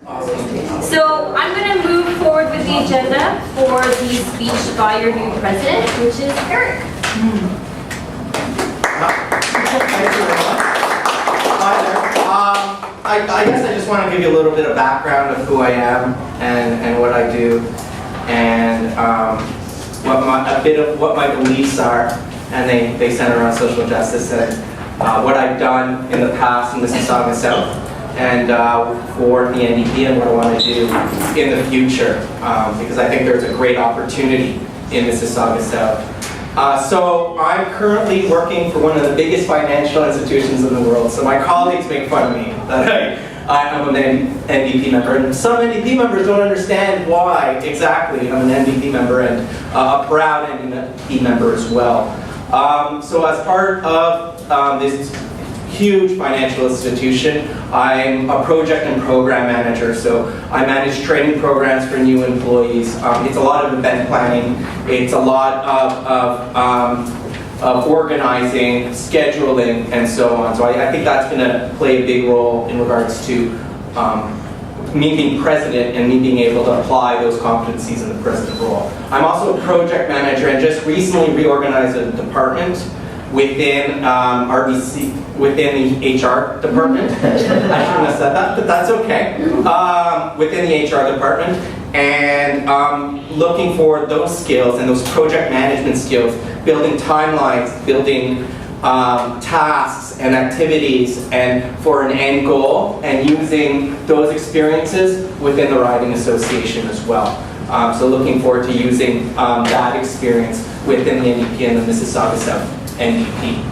Awesome. So I'm going to move forward with the agenda for the speech by your new president, which is Eric. Thank you very much. Hi there. I guess I just want to give you a little bit of background of who I am and what I do, and a bit of what my beliefs are, and they center around social justice and what I've done in the past in Mississauga South, and for the NDP and what I want to do in the future, because I think there's a great opportunity in Mississauga South. So I'm currently working for one of the biggest financial institutions in the world. So my colleagues make fun of me that I'm an NDP member, and some NDP members don't understand why exactly I'm an NDP member, and a proud NDP member as well. So as part of this huge financial institution, I'm a project and program manager, so I manage training programs for new employees. It's a lot of event planning, it's a lot of organizing, scheduling, and so on. So I think that's going to play a big role in regards to me being president and me being able to apply those competencies in the president role. I'm also a project manager and just recently reorganized a department within RBC, within the HR department. I shouldn't have said that, but that's okay. Within the HR department, and looking for those skills and those project management skills, building timelines, building tasks and activities, and for an end goal, and using those experiences within the riding association as well. So looking forward to using that experience within the NDP and the Mississauga South NDP.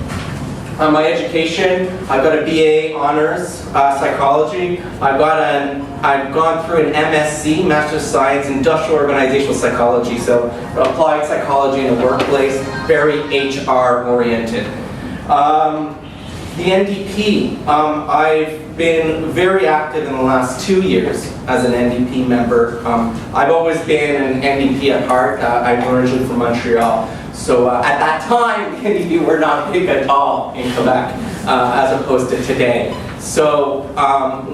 My education, I've got a BA Honors Psychology. I've gone through an MSc, Master of Science, Industrial Organizational Psychology, so applied psychology in the workplace, very HR oriented. The NDP, I've been very active in the last 2 years as an NDP member. I've always been an NDP at heart. I'm originally from Montreal. So at that time, the NDP were not big at all in Quebec, as opposed to today. So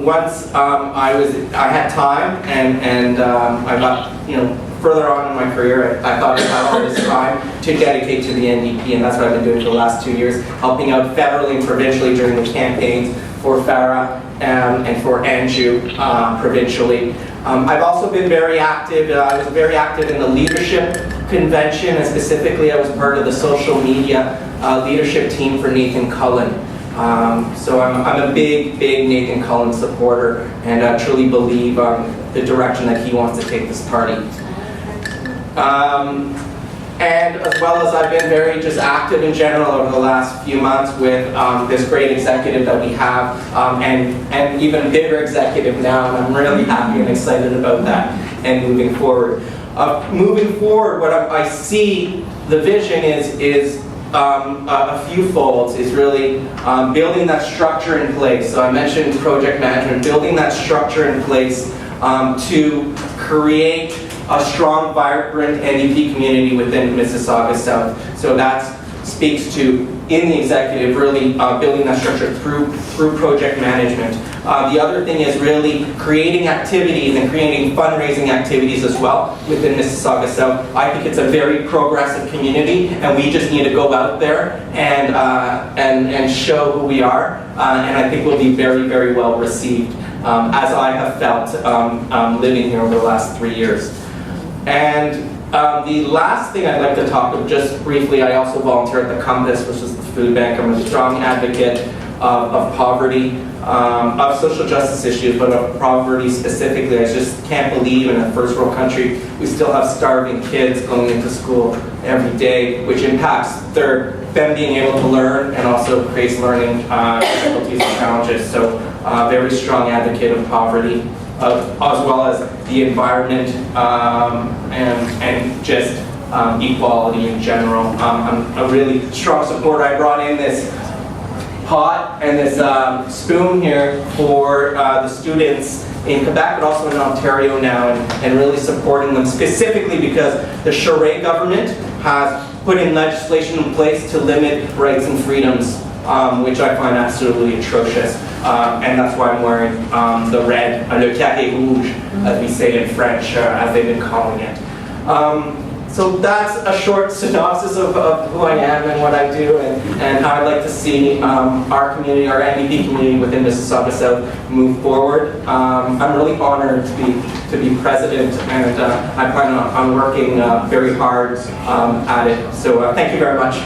once I had time and I got further on in my career, I thought I had all this time to dedicate to the NDP, and that's what I've been doing for the last 2 years, helping out federally and provincially during the campaigns for FARA and for Anjou provincially. I've also been very active. I was very active in the leadership convention, and specifically I was part of the social media leadership team for Nathan Cullen. So I'm a big Nathan Cullen supporter, and I truly believe the direction that he wants to take this party. And as well as I've been very just active in general over the last few months with this great executive that we have, and even bigger executive now, and I'm really happy and excited about that and moving forward. What I see the vision is a few folds, is really building that structure in place. So I mentioned project management, building that structure in place to create a strong, vibrant NDP community within Mississauga South. So that speaks to, in the executive, really building that structure through project management. The other thing is really creating activities and creating fundraising activities as well within Mississauga South. I think it's a very progressive community, and we just need to go out there and show who we are, and I think we'll be very well received, as I have felt living here over the last 3 years. And the last thing I'd like to talk about, just briefly, I also volunteer at the Compass, which is the food bank. I'm a strong advocate of poverty, of social justice issues, but of poverty specifically. I just can't believe in a first world country we still have starving kids going into school every day, which impacts them being able to learn and also creates learning difficulties and challenges. So very strong advocate of poverty, as well as the environment and just equality in general. I'm a really strong supporter. I brought in this pot and this spoon here for the students in Quebec, but also in Ontario now, and really supporting them specifically because the Charest government has put in legislation in place to limit rights and freedoms which I find absolutely atrocious. And that's why I'm wearing the red, le carré rouge, as we say in French, as they've been calling it. So that's a short synopsis of who I am and what I do and how I'd like to see our community, our NDP community within Mississauga South move forward. I'm really honored to be president, and I plan on working very hard at it. So thank you very much.